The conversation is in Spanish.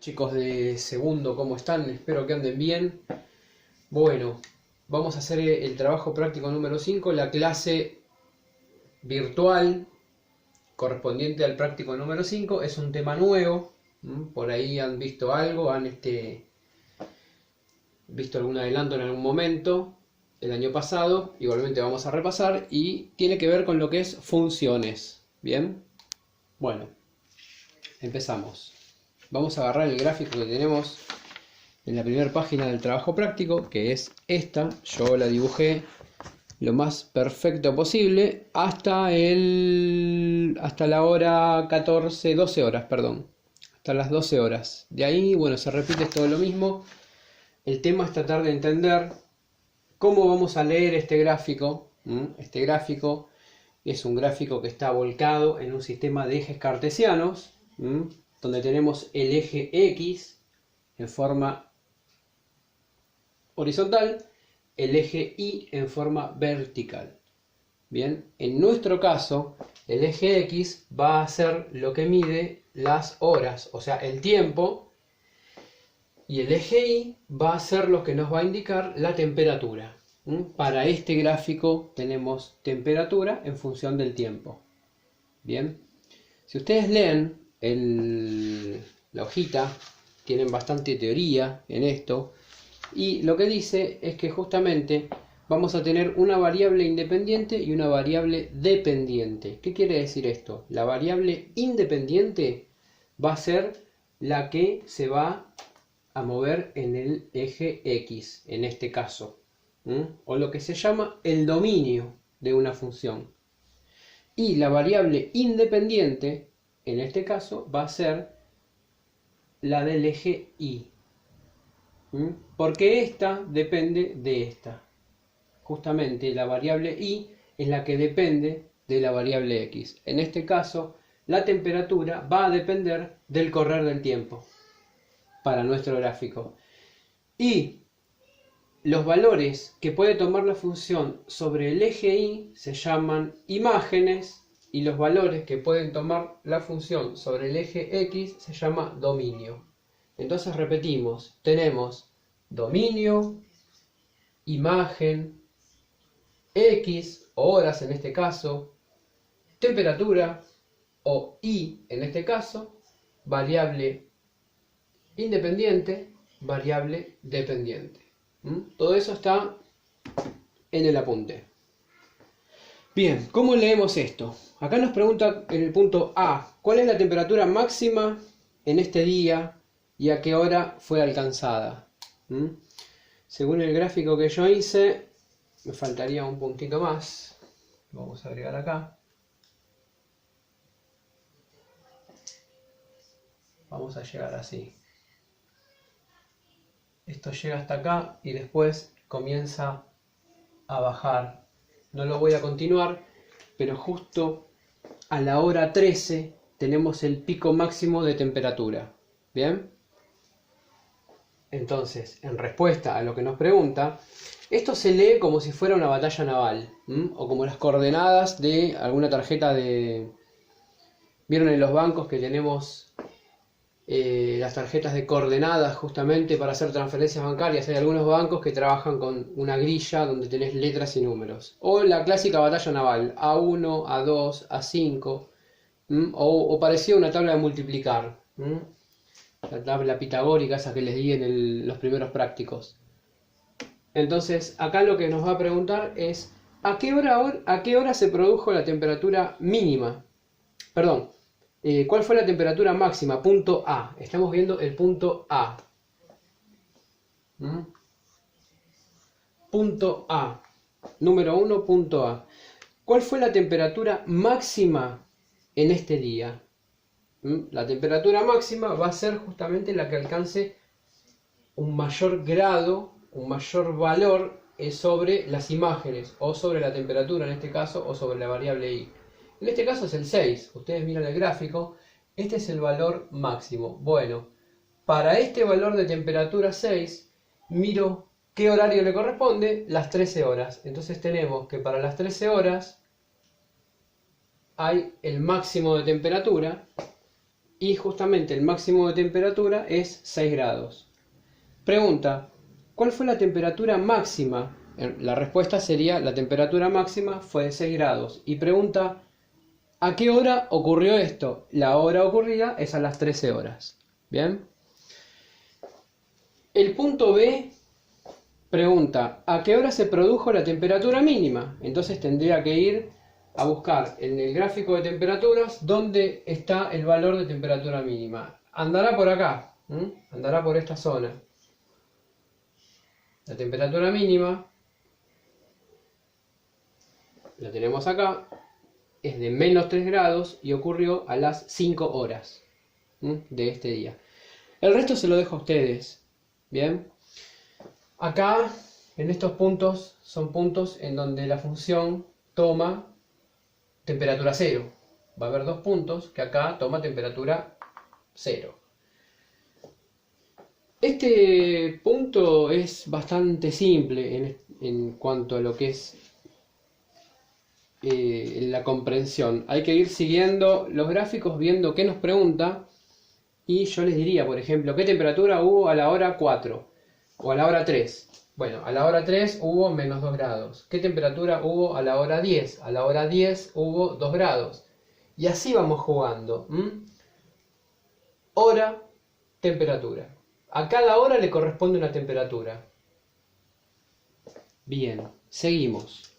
Chicos de segundo, ¿cómo están? Espero que anden bien. Bueno, vamos a hacer el trabajo práctico número 5, la clase virtual correspondiente al práctico número 5. Es un tema nuevo. Por ahí han visto algo, han visto algún adelanto en algún momento el año pasado. Igualmente vamos a repasar y tiene que ver con lo que es funciones. ¿Bien? Bueno, empezamos. Vamos a agarrar el gráfico que tenemos en la primera página del trabajo práctico, que es esta. Yo la dibujé lo más perfecto posible hasta la hora 14, 12 horas, perdón. Hasta las 12 horas. De ahí, bueno, se repite todo lo mismo. El tema es tratar de entender cómo vamos a leer este gráfico. Este gráfico es un gráfico que está volcado en un sistema de ejes cartesianos, donde tenemos el eje X en forma horizontal, el eje Y en forma vertical. Bien, en nuestro caso, el eje X va a ser lo que mide las horas, o sea, el tiempo, y el eje Y va a ser lo que nos va a indicar la temperatura. Para este gráfico tenemos temperatura en función del tiempo. Bien, si ustedes leen la hojita, tienen bastante teoría en esto, y lo que dice es que justamente vamos a tener una variable independiente y una variable dependiente. ¿Qué quiere decir esto? La variable independiente va a ser la que se va a mover en el eje X, en este caso, o lo que se llama el dominio de una función. Y la variable independiente, en este caso, va a ser la del eje Y. Porque esta depende de esta. Justamente la variable Y es la que depende de la variable X. En este caso, la temperatura va a depender del correr del tiempo para nuestro gráfico. Y los valores que puede tomar la función sobre el eje Y se llaman imágenes, y los valores que pueden tomar la función sobre el eje X se llama dominio. Entonces repetimos, tenemos dominio, imagen, X, o horas en este caso, temperatura, o Y en este caso, variable independiente, variable dependiente. Todo eso está en el apunte. Bien, ¿cómo leemos esto? Acá nos pregunta en el punto A, ¿cuál es la temperatura máxima en este día y a qué hora fue alcanzada? Según el gráfico que yo hice, me faltaría un puntito más. Lo vamos a agregar acá. Vamos a llegar así. Esto llega hasta acá y después comienza a bajar. No lo voy a continuar, pero justo a la hora 13 tenemos el pico máximo de temperatura. ¿Bien? Entonces, en respuesta a lo que nos pregunta, esto se lee como si fuera una batalla naval, o como las coordenadas de alguna tarjeta de... ¿Vieron en los bancos que tenemos las tarjetas de coordenadas justamente para hacer transferencias bancarias? Hay algunos bancos que trabajan con una grilla donde tenés letras y números. O la clásica batalla naval, A1, A2, A5, o parecía una tabla de multiplicar. La tabla pitagórica, esa que les di en los primeros prácticos. Entonces, acá lo que nos va a preguntar es ¿a qué hora se produjo la temperatura mínima? Perdón, ¿cuál fue la temperatura máxima? Punto A. Estamos viendo el punto A. Punto A. Número 1, punto A. ¿Cuál fue la temperatura máxima en este día? La temperatura máxima va a ser justamente la que alcance un mayor grado, un mayor valor sobre las imágenes, o sobre la temperatura en este caso, o sobre la variable Y. En este caso es el 6. Ustedes miran el gráfico, este es el valor máximo. Bueno, para este valor de temperatura 6, miro qué horario le corresponde, las 13 horas. Entonces tenemos que para las 13 horas hay el máximo de temperatura, y justamente el máximo de temperatura es 6 grados. Pregunta, ¿cuál fue la temperatura máxima? La respuesta sería, la temperatura máxima fue de 6 grados. Y pregunta, ¿a qué hora ocurrió esto? La hora ocurrida es a las 13 horas. ¿Bien? El punto B pregunta, ¿a qué hora se produjo la temperatura mínima? Entonces tendría que ir a buscar en el gráfico de temperaturas dónde está el valor de temperatura mínima. Andará por acá, andará por esta zona. La temperatura mínima, la tenemos acá, es de menos 3 grados y ocurrió a las 5 horas de este día. El resto se lo dejo a ustedes. Bien, acá en estos puntos son puntos en donde la función toma temperatura 0. Va a haber dos puntos que acá toma temperatura 0. Este punto es bastante simple en cuanto a lo que es la comprensión. Hay que ir siguiendo los gráficos, viendo qué nos pregunta, y yo les diría, por ejemplo, ¿qué temperatura hubo a la hora 4 o a la hora 3? Bueno, a la hora 3 hubo menos 2 grados. ¿Qué temperatura hubo a la hora 10? A la hora 10 hubo 2 grados. Y así vamos jugando. Hora, temperatura. A cada hora le corresponde una temperatura. Bien, seguimos.